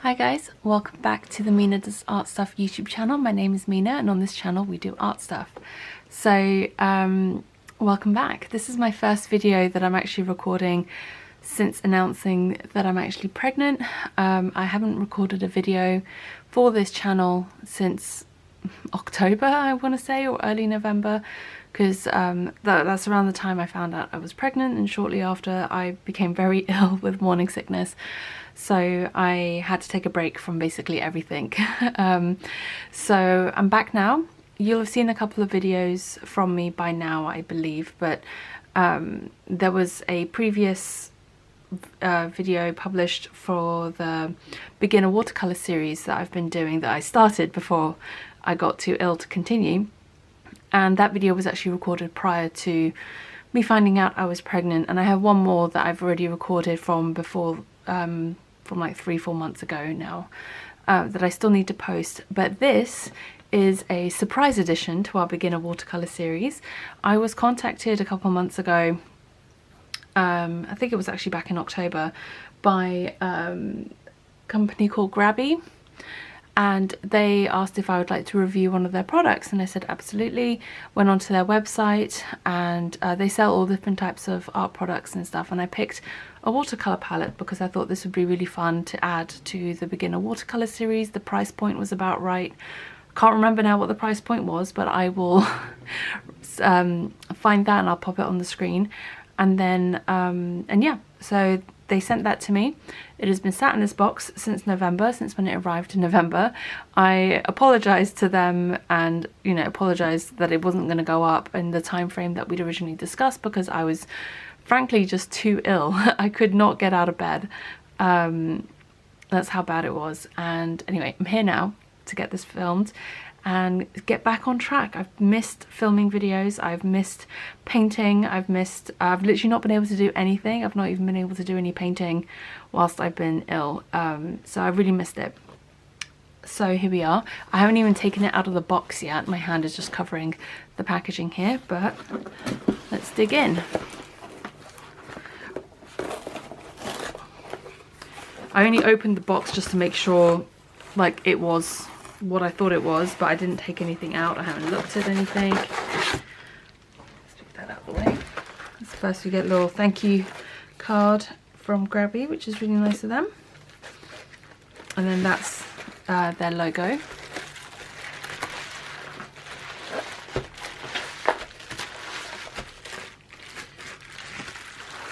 Hi guys, welcome back to the Mina Does Art Stuff YouTube channel. My name is Mina and on this channel we do art stuff. So welcome back. This is my first video that I'm actually recording since announcing that I'm actually pregnant. I haven't recorded a video for this channel since October, I want to say, or early November, because that's around the time I found out I was pregnant, and shortly after I became very ill with morning sickness. So I had to take a break from basically everything. So I'm back now. You'll have seen a couple of videos from me by now, I believe, but there was a previous video published for the beginner watercolor series that I've been doing, that I started before I got too ill to continue. And that video was actually recorded prior to me finding out I was pregnant, and I have one more that I've already recorded from before, from like 3-4 months ago now, that I still need to post. But this is a surprise addition to our beginner watercolor series. I was contacted a couple months ago, I think it was actually back in October, by a company called Grabie, and they asked if I would like to review one of their products, and I said absolutely. Went onto their website, and they sell all different types of art products and stuff, and I picked a watercolor palette because I thought this would be really fun to add to the beginner watercolor series. The price point was about right. Can't remember now what the price point was, but I will find that and I'll pop it on the screen. And then and yeah, so they sent that to me. It has been sat in this box since November, since when it arrived in November. I apologized to them, and apologized that it wasn't going to go up in the time frame that we'd originally discussed, because I was frankly just too ill. I could not get out of bed. That's how bad it was. And anyway, I'm here now to get this filmed and get back on track. I've missed filming videos, I've missed painting, I've literally not been able to do anything. I've not even been able to do any painting whilst I've been ill, so I really missed it. So here we are. I haven't even taken it out of the box yet. My hand is just covering the packaging here, but let's dig in. I only opened the box just to make sure like it was what I thought it was, but I didn't take anything out. I haven't looked at anything. Let's take that out of the way. First we get a little thank you card from Grabie, which is really nice of them. And then that's their logo.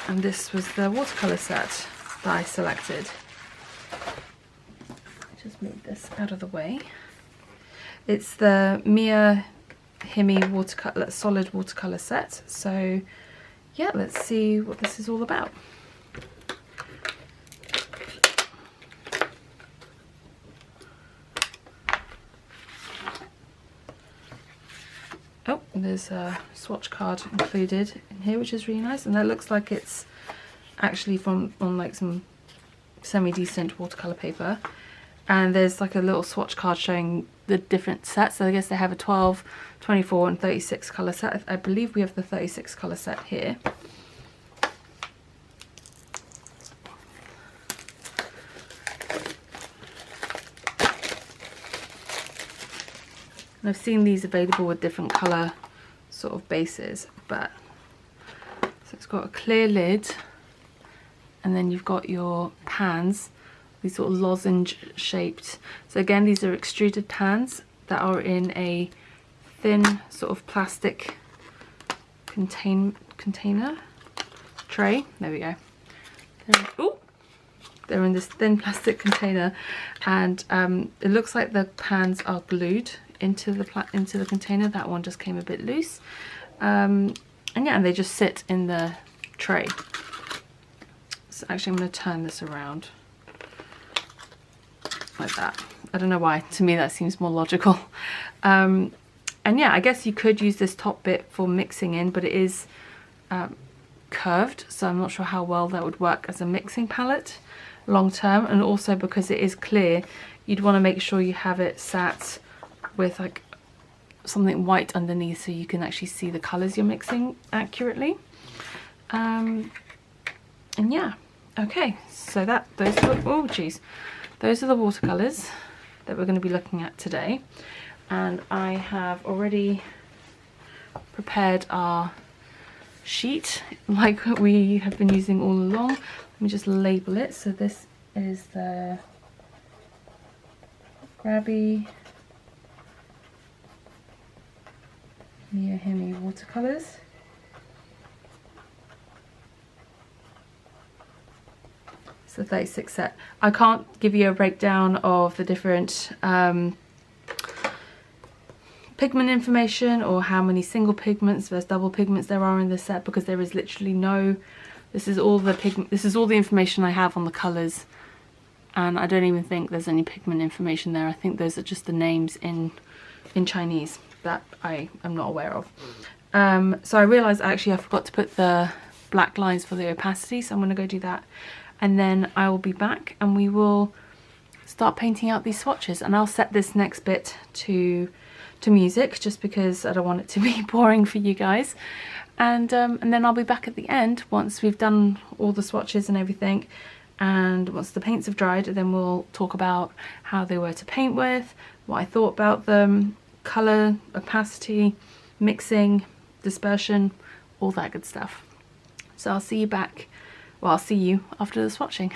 And this was the watercolor set that I selected. Just move this out of the way. It's the Miya Himi watercolor, solid watercolor set. So yeah, let's see what this is all about. Oh, there's a swatch card included in here, which is really nice, and that looks like it's actually on like some semi-decent watercolor paper. And there's like a little swatch card showing the different sets. So I guess they have a 12, 24 and 36 colour set. I believe we have the 36 colour set here. And I've seen these available with different colour sort of bases, but so it's got a clear lid, and then you've got your pans, these sort of lozenge shaped. So again, these are extruded pans that are in a thin sort of plastic container tray. There we go. They're in this thin plastic container, and it looks like the pans are glued into the container. That one just came a bit loose, and yeah, and they just sit in the tray. So actually I'm going to turn this around like that. I don't know why, to me that seems more logical. And yeah, I guess you could use this top bit for mixing in, but it is curved, so I'm not sure how well that would work as a mixing palette long term. And also because it is clear, you'd want to make sure you have it sat with like something white underneath so you can actually see the colours you're mixing accurately. And yeah, okay, so those, oh geez, those are the watercolours that we're going to be looking at today, and I have already prepared our sheet like we have been using all along. Let me just label it. So this is the Grabie Miya Himi Watercolours. It's the 36 set. I can't give you a breakdown of the different pigment information or how many single pigments versus double pigments there are in this set, because there is literally no, this is all the information I have on the colours, and I don't even think there's any pigment information there. I think those are just the names in Chinese that I am not aware of. So I realised actually I forgot to put the black lines for the opacity, so I'm going to go do that, and then I will be back and we will start painting out these swatches. And I'll set this next bit to music just because I don't want it to be boring for you guys, and then I'll be back at the end once we've done all the swatches and everything, and once the paints have dried, then we'll talk about how they were to paint with, what I thought about them, colour, opacity, mixing, dispersion, all that good stuff. So I'll see you back, well, I'll see you after the swatching.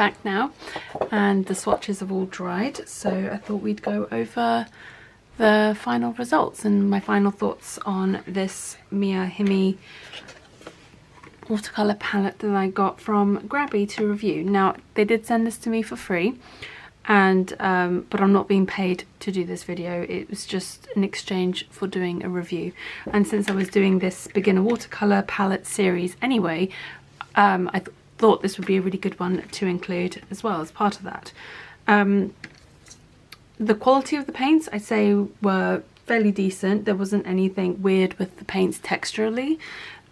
back now and the swatches have all dried, so I thought we'd go over the final results and my final thoughts on this Miya Himi watercolor palette that I got from Grabie to review. Now they did send this to me for free, and but I'm not being paid to do this video. It was just an exchange for doing a review, and since I was doing this beginner watercolor palette series anyway, I thought this would be a really good one to include as well as part of that. The quality of the paints, I'd say, were fairly decent. There wasn't anything weird with the paints texturally,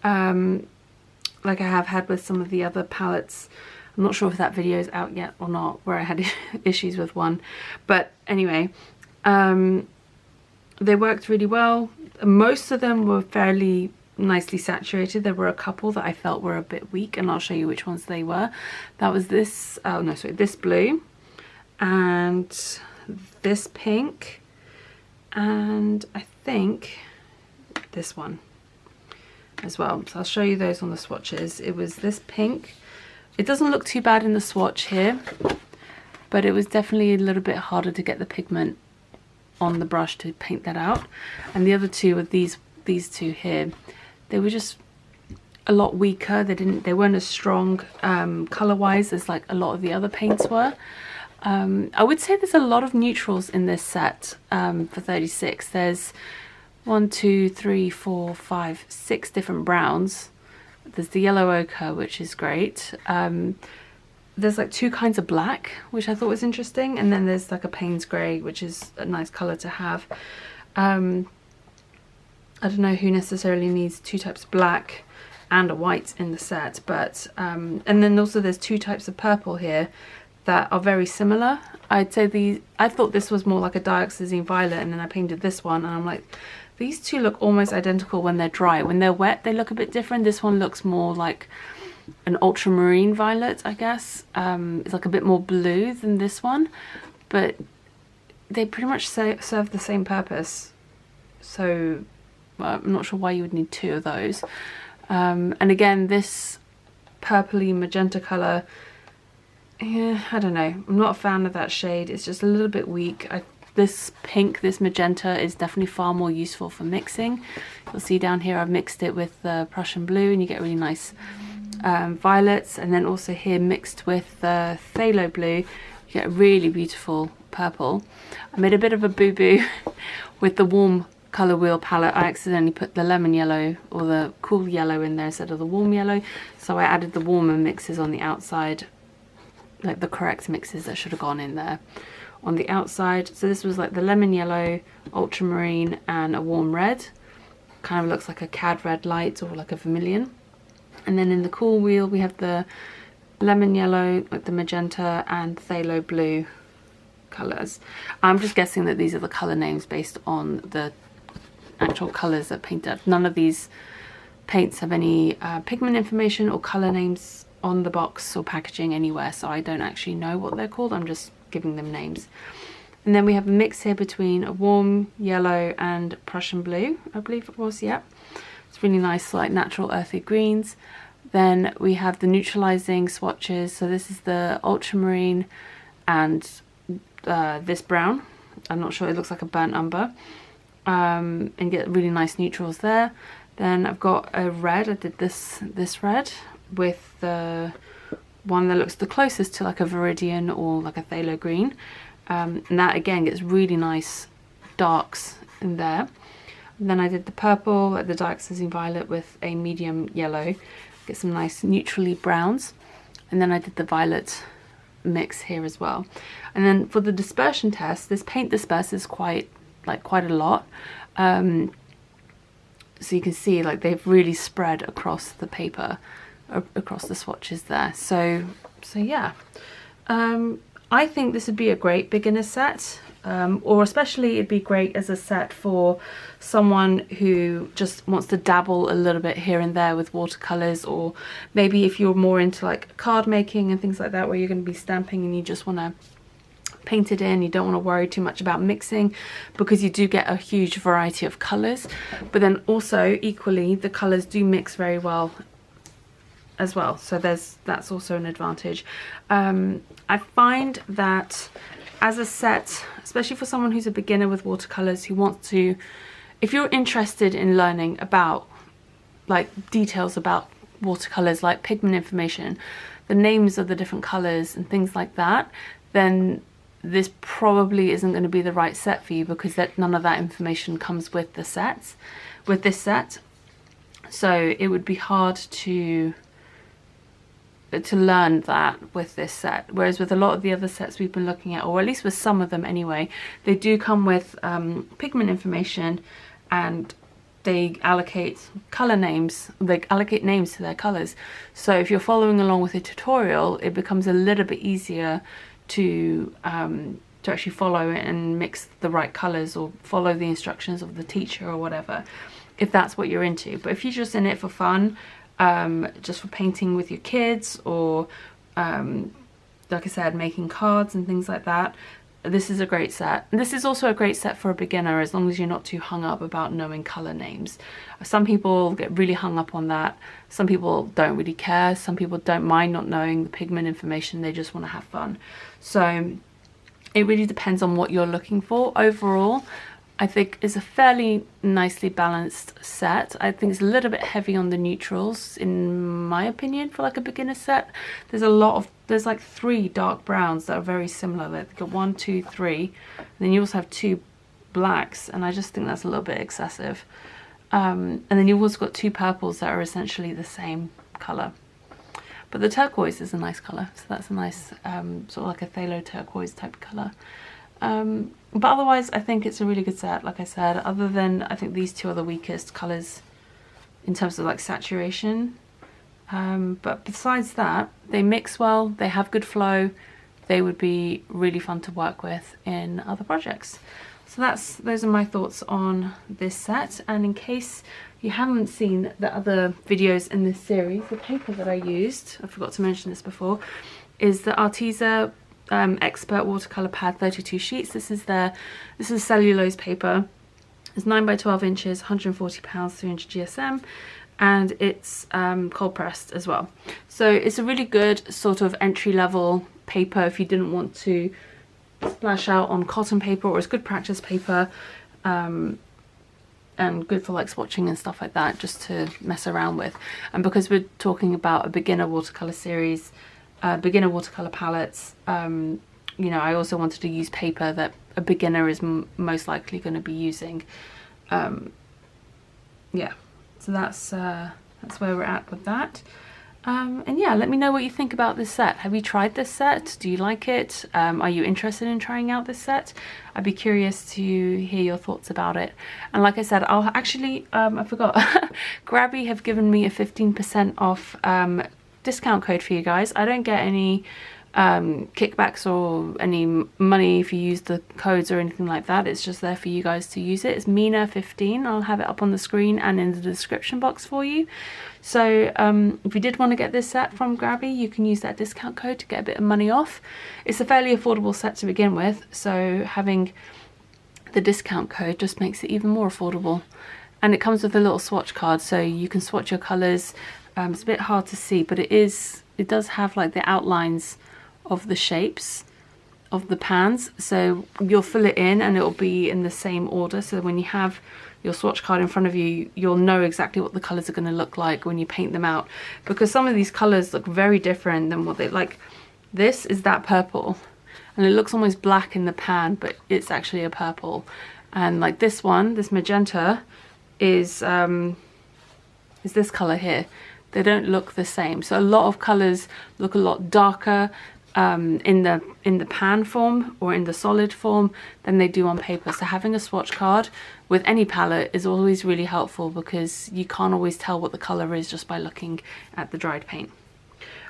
like I have had with some of the other palettes. I'm not sure if that video is out yet or not, where I had issues with one. But anyway, they worked really well. Most of them were fairly nicely saturated. There were a couple that I felt were a bit weak, and I'll show you which ones they were. That was this, oh no, sorry, this blue, and this pink, and I think this one as well. So I'll show you those on the swatches. It was this pink. It doesn't look too bad in the swatch here, but it was definitely a little bit harder to get the pigment on the brush to paint that out. And the other two were these two here. They were just a lot weaker. They weren't as strong color wise as like a lot of the other paints were. I would say there's a lot of neutrals in this set for 36. There's 1, 2, 3, 4, 5, 6 different browns. There's the yellow ochre, which is great. There's like 2 kinds of black, which I thought was interesting, and then there's like a Payne's grey, which is a nice color to have. I don't know who necessarily needs 2 types of black and a white in the set, but and then also there's 2 types of purple here that are very similar. I'd say I thought this was more like a dioxazine violet, and then I painted this one and I'm like, these two look almost identical when they're dry. When they're wet, they look a bit different. This one looks more like an ultramarine violet, I guess. It's like a bit more blue than this one, but they pretty much serve the same purpose. So I'm not sure why you would need 2 of those. And again, this purpley magenta color, yeah, I don't know. I'm not a fan of that shade. It's just a little bit weak. This pink, this magenta is definitely far more useful for mixing. You'll see down here I've mixed it with the Prussian blue and you get really nice violets, and then also here mixed with the phthalo blue you get a really beautiful purple. I made a bit of a boo-boo with the warm colour wheel palette. I accidentally put the lemon yellow or the cool yellow in there instead of the warm yellow, so I added the warmer mixes on the outside, like the correct mixes that should have gone in there on the outside. So this was like the lemon yellow, ultramarine, and a warm red. Kind of looks like a cad red light or like a vermilion. And then in the cool wheel we have the lemon yellow, like the magenta, and phthalo blue colours. I'm just guessing that these are the colour names based on the actual colours that painted. None of these paints have any pigment information or colour names on the box or packaging anywhere, so I don't actually know what they're called. I'm just giving them names. And then we have a mix here between a warm yellow and Prussian blue, I believe it was. Yeah, it's really nice, like natural earthy greens. Then we have the neutralizing swatches. So this is the ultramarine and this brown. I'm not sure, it looks like a burnt umber, and get really nice neutrals there. Then I've got a red. I did this red with the one that looks the closest to like a viridian or like a phthalo green, and that again gets really nice darks in there. And then I did the purple, like the dioxazine violet, with a medium yellow, get some nice neutrally browns. And then I did the violet mix here as well. And then for the dispersion test, this paint disperses quite a lot, so you can see like they've really spread across the paper, across the swatches there. So yeah, I think this would be a great beginner set, or especially it'd be great as a set for someone who just wants to dabble a little bit here and there with watercolors, or maybe if you're more into like card making and things like that, where you're going to be stamping and you just want to paint it in, you don't want to worry too much about mixing, because you do get a huge variety of colors. But then also equally, the colors do mix very well as well, so that's also an advantage. I find that as a set, especially for someone who's a beginner with watercolors, who wants to, if you're interested in learning about like details about watercolors, like pigment information, the names of the different colors and things like that, then this probably isn't going to be the right set for you, because none of that information comes with the sets, with this set. So it would be hard to learn that with this set, whereas with a lot of the other sets we've been looking at, or at least with some of them anyway, they do come with pigment information, and they allocate color names, they allocate names to their colors. So if you're following along with a tutorial, it becomes a little bit easier to actually follow it and mix the right colors, or follow the instructions of the teacher or whatever, if that's what you're into. But if you're just in it for fun, just for painting with your kids, or like I said, making cards and things like that, this is a great set. And this is also a great set for a beginner, as long as you're not too hung up about knowing color names. Some people get really hung up on that. Some people don't really care. Some people don't mind not knowing the pigment information. They just want to have fun. So it really depends on what you're looking for. Overall, I think is a fairly nicely balanced set. I think it's a little bit heavy on the neutrals, in my opinion, for like a beginner set. There's like 3 dark browns that are very similar. Like you've got 1, 2, 3, and then you also have 2 blacks, and I just think that's a little bit excessive. And then you've also got 2 purples that are essentially the same color. But the turquoise is a nice color, so that's a nice sort of like a phthalo turquoise type color. But otherwise, I think it's a really good set, like I said, other than I think these 2 are the weakest colors in terms of like saturation. But besides that, they mix well, they have good flow, they would be really fun to work with in other projects. So those are my thoughts on this set. And in case you haven't seen the other videos in this series, the paper that I used, I forgot to mention this before, is the Arteza Expert Watercolor Pad 32 sheets. This is cellulose paper. It's 9 by 12 inches, 140 pounds, 300 GSM, and it's cold pressed as well. So it's a really good sort of entry level paper if you didn't want to splash out on cotton paper, or it's good practice paper, and good for like swatching and stuff like that, just to mess around with. And because we're talking about a beginner watercolor series, beginner watercolor palettes, you know, I also wanted to use paper that a beginner is most likely going to be using. Yeah, so that's where we're at with that. And yeah, let me know what you think about this set. Have you tried this set? Do you like it? Are you interested in trying out this set? I'd be curious to hear your thoughts about it. And like I said, I'll actually, I forgot, Grabie have given me a 15% off discount code for you guys. I don't get any kickbacks or any money if you use the codes or anything like that. It's just there for you guys to use it. It's Mina15. I'll have it up on the screen and in the description box for you. So if you did want to get this set from Grabie, you can use that discount code to get a bit of money off. It's a fairly affordable set to begin with, so having the discount code just makes it even more affordable. And it comes with a little swatch card, so you can swatch your colours. It's a bit hard to see, but it does have like the outlines of the shapes of the pans, so you'll fill it in and it'll be in the same order, so when you have your swatch card in front of you, you'll know exactly what the colours are going to look like when you paint them out, because some of these colours look very different than what they like. This is that purple and it looks almost black in the pan, but it's actually a purple. And like this one, this magenta is this colour here. They don't look the same, so a lot of colours look a lot darker in the pan form or in the solid form than they do on paper. So having a swatch card with any palette is always really helpful, because you can't always tell what the colour is just by looking at the dried paint.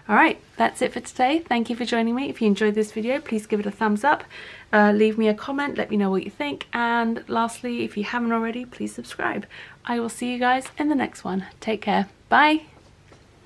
Alright, that's it for today. Thank you for joining me. If you enjoyed this video, please give it a thumbs up, leave me a comment, let me know what you think, and lastly, if you haven't already, please subscribe. I will see you guys in the next one. Take care. Bye!